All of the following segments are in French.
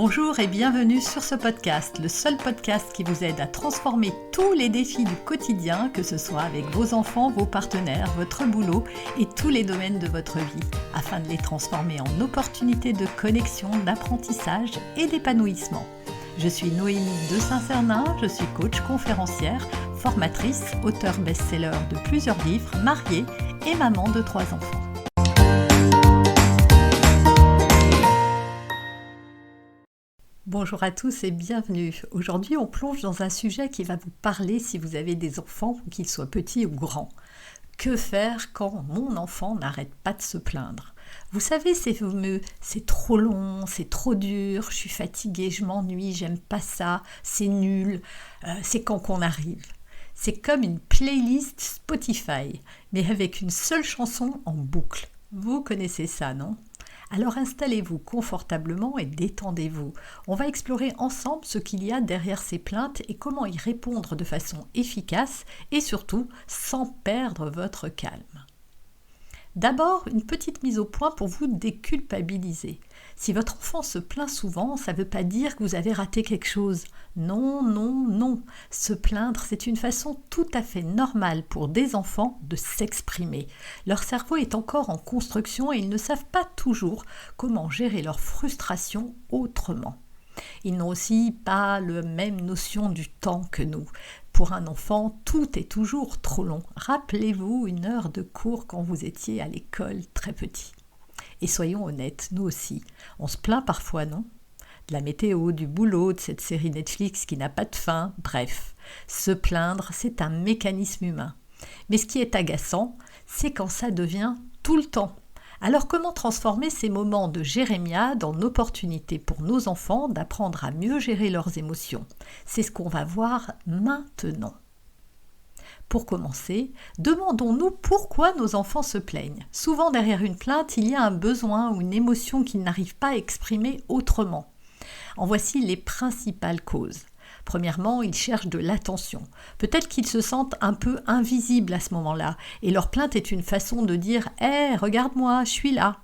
Bonjour et bienvenue sur ce podcast, le seul podcast qui vous aide à transformer tous les défis du quotidien, que ce soit avec vos enfants, vos partenaires, votre boulot et tous les domaines de votre vie, afin de les transformer en opportunités de connexion, d'apprentissage et d'épanouissement. Je suis Noémie de Saint-Cernin, je suis coach, conférencière, formatrice, auteure best-seller de plusieurs livres, mariée et maman de 3 enfants. Bonjour à tous et bienvenue. Aujourd'hui, on plonge dans un sujet qui va vous parler si vous avez des enfants, qu'ils soient petits ou grands. Que faire quand mon enfant n'arrête pas de se plaindre ? Vous savez, ces fameux « c'est trop long, c'est trop dur, je suis fatiguée, je m'ennuie, j'aime pas ça, c'est nul, c'est quand qu'on arrive ». C'est comme une playlist Spotify, mais avec une seule chanson en boucle. Vous connaissez ça, non ? Alors installez-vous confortablement et détendez-vous. On va explorer ensemble ce qu'il y a derrière ces plaintes et comment y répondre de façon efficace et surtout sans perdre votre calme. D'abord, une petite mise au point pour vous déculpabiliser. Si votre enfant se plaint souvent, ça ne veut pas dire que vous avez raté quelque chose. Non, non, non. Se plaindre, c'est une façon tout à fait normale pour des enfants de s'exprimer. Leur cerveau est encore en construction et ils ne savent pas toujours comment gérer leur frustration autrement. Ils n'ont aussi pas la même notion du temps que nous. Pour un enfant, tout est toujours trop long. Rappelez-vous une heure de cours quand vous étiez à l'école très petit. Et soyons honnêtes, nous aussi, on se plaint parfois, non ? De la météo, du boulot, de cette série Netflix qui n'a pas de fin, bref. Se plaindre, c'est un mécanisme humain. Mais ce qui est agaçant, c'est quand ça devient tout le temps. Alors comment transformer ces moments de jérémiade en opportunités pour nos enfants d'apprendre à mieux gérer leurs émotions ? C'est ce qu'on va voir maintenant. Pour commencer, demandons-nous pourquoi nos enfants se plaignent. Souvent derrière une plainte, il y a un besoin ou une émotion qu'ils n'arrivent pas à exprimer autrement. En voici les principales causes. Premièrement, ils cherchent de l'attention. Peut-être qu'ils se sentent un peu invisibles à ce moment-là et leur plainte est une façon de dire « Hey, regarde-moi, je suis là ».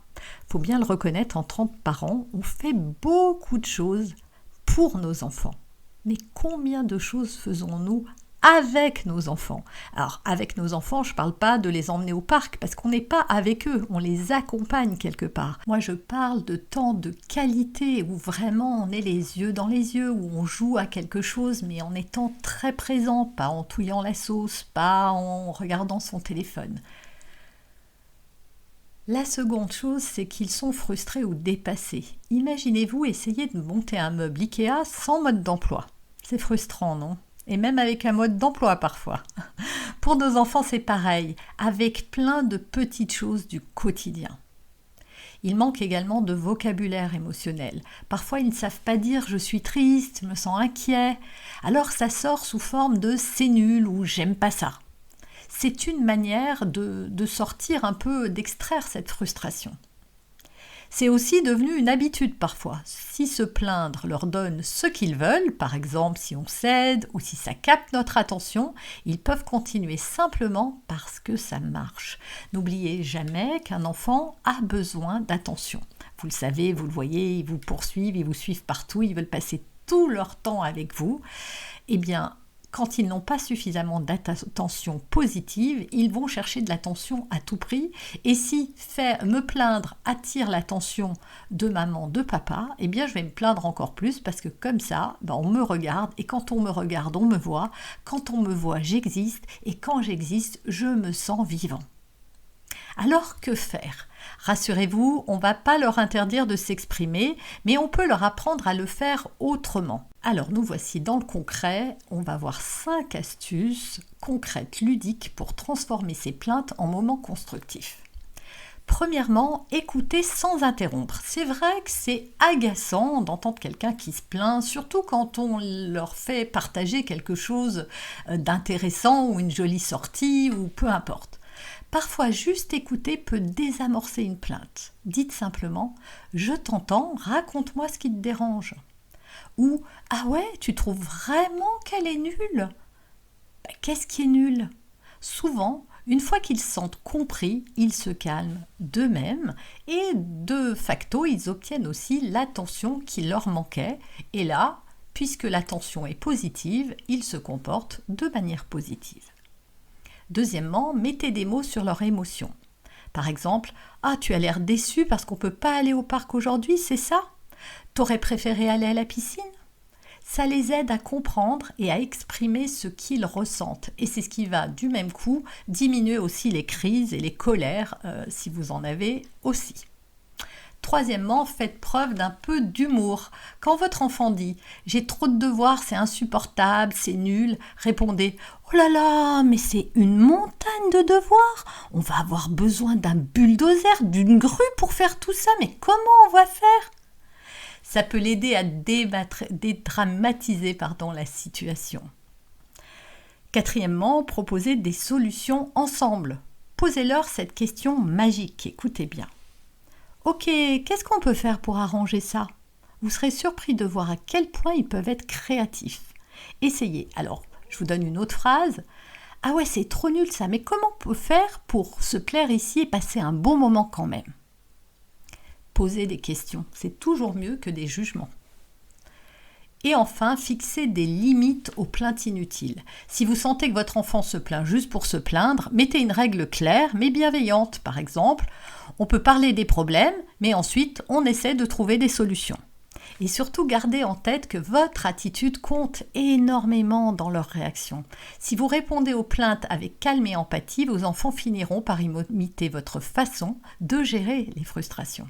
Faut bien le reconnaître, en tant que parents, on fait beaucoup de choses pour nos enfants. Mais combien de choses faisons-nous avec nos enfants ? Alors, avec nos enfants, je ne parle pas de les emmener au parc parce qu'on n'est pas avec eux, on les accompagne quelque part. Moi, je parle de temps de qualité où vraiment on est les yeux dans les yeux, où on joue à quelque chose mais en étant très présent, pas en touillant la sauce, pas en regardant son téléphone. La seconde chose, c'est qu'ils sont frustrés ou dépassés. Imaginez-vous essayer de monter un meuble Ikea sans mode d'emploi. C'est frustrant, non ? Et même avec un mode d'emploi parfois. Pour nos enfants, c'est pareil, avec plein de petites choses du quotidien. Il manque également de vocabulaire émotionnel. Parfois, ils ne savent pas dire « je suis triste, je me sens inquiet ». Alors, ça sort sous forme de « c'est nul » ou « j'aime pas ça ». C'est une manière de sortir un peu, d'extraire cette frustration. C'est aussi devenu une habitude parfois. Si se plaindre leur donne ce qu'ils veulent, par exemple si on cède ou si ça capte notre attention, ils peuvent continuer simplement parce que ça marche. N'oubliez jamais qu'un enfant a besoin d'attention. Vous le savez, vous le voyez, ils vous poursuivent, ils vous suivent partout, ils veulent passer tout leur temps avec vous. Eh bien, quand ils n'ont pas suffisamment d'attention positive, ils vont chercher de l'attention à tout prix. Et si me plaindre attire l'attention de maman, de papa, eh bien je vais me plaindre encore plus parce que comme ça, on me regarde. Et quand on me regarde, on me voit. Quand on me voit, j'existe. Et quand j'existe, je me sens vivant. Alors que faire ? Rassurez-vous, on ne va pas leur interdire de s'exprimer, mais on peut leur apprendre à le faire autrement. Alors nous voici dans le concret, on va voir 5 astuces concrètes, ludiques pour transformer ces plaintes en moments constructifs. Premièrement, écouter sans interrompre. C'est vrai que c'est agaçant d'entendre quelqu'un qui se plaint, surtout quand on leur fait partager quelque chose d'intéressant ou une jolie sortie ou peu importe. Parfois, juste écouter peut désamorcer une plainte. Dites simplement « Je t'entends, raconte-moi ce qui te dérange ». Ou « Ah ouais, tu trouves vraiment qu'elle est nulle ?» Qu'est-ce qui est nul ? Souvent, une fois qu'ils se sentent compris, ils se calment d'eux-mêmes et de facto, ils obtiennent aussi l'attention qui leur manquait. Et là, puisque l'attention est positive, ils se comportent de manière positive. Deuxièmement, mettez des mots sur leurs émotions. Par exemple, « Ah, tu as l'air déçu parce qu'on ne peut pas aller au parc aujourd'hui, c'est ça ? T'aurais préféré aller à la piscine ?» Ça les aide à comprendre et à exprimer ce qu'ils ressentent. Et c'est ce qui va, du même coup, diminuer aussi les crises et les colères, si vous en avez aussi. Troisièmement, faites preuve d'un peu d'humour. Quand votre enfant dit « J'ai trop de devoirs, c'est insupportable, c'est nul », répondez « Oh là là, mais c'est une montagne de devoirs. On va avoir besoin d'un bulldozer, d'une grue pour faire tout ça, mais comment on va faire ?» Ça peut l'aider à dédramatiser la situation. Quatrièmement, proposez des solutions ensemble. Posez-leur cette question magique, écoutez bien. Ok, qu'est-ce qu'on peut faire pour arranger ça ? Vous serez surpris de voir à quel point ils peuvent être créatifs. Essayez. Alors, je vous donne une autre phrase. Ah ouais, c'est trop nul ça, mais comment on peut faire pour se plaire ici et passer un bon moment quand même ? Posez des questions, c'est toujours mieux que des jugements. Et enfin, fixez des limites aux plaintes inutiles. Si vous sentez que votre enfant se plaint juste pour se plaindre, mettez une règle claire mais bienveillante. Par exemple, on peut parler des problèmes, mais ensuite on essaie de trouver des solutions. Et surtout, gardez en tête que votre attitude compte énormément dans leur réaction. Si vous répondez aux plaintes avec calme et empathie, vos enfants finiront par imiter votre façon de gérer les frustrations.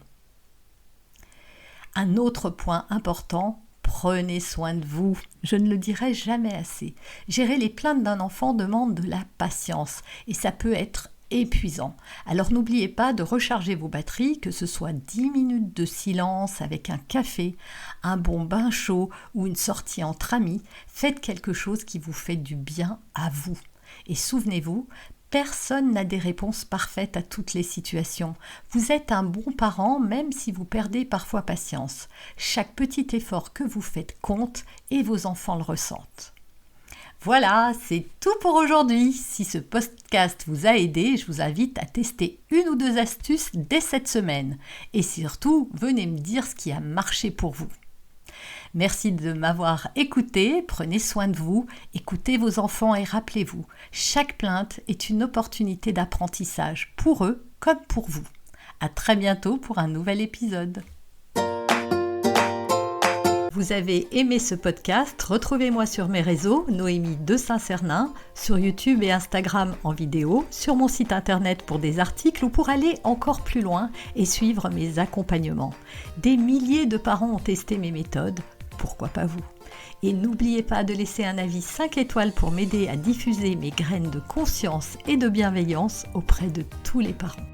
Un autre point important, prenez soin de vous. Je ne le dirai jamais assez. Gérer les plaintes d'un enfant demande de la patience et ça peut être épuisant. Alors n'oubliez pas de recharger vos batteries, que ce soit 10 minutes de silence avec un café, un bon bain chaud ou une sortie entre amis. Faites quelque chose qui vous fait du bien à vous. Et souvenez-vous, personne n'a des réponses parfaites à toutes les situations. Vous êtes un bon parent même si vous perdez parfois patience. Chaque petit effort que vous faites compte et vos enfants le ressentent. Voilà, c'est tout pour aujourd'hui. Si ce podcast vous a aidé, je vous invite à tester 1 ou 2 astuces dès cette semaine. Et surtout, venez me dire ce qui a marché pour vous. Merci de m'avoir écouté, prenez soin de vous, écoutez vos enfants et rappelez-vous, chaque plainte est une opportunité d'apprentissage pour eux comme pour vous. À très bientôt pour un nouvel épisode. Vous avez aimé ce podcast, retrouvez-moi sur mes réseaux, Noémie de Saint-Cernin, sur YouTube et Instagram en vidéo, sur mon site internet pour des articles ou pour aller encore plus loin et suivre mes accompagnements. Des milliers de parents ont testé mes méthodes, pourquoi pas vous ? Et n'oubliez pas de laisser un avis 5 étoiles pour m'aider à diffuser mes graines de conscience et de bienveillance auprès de tous les parents.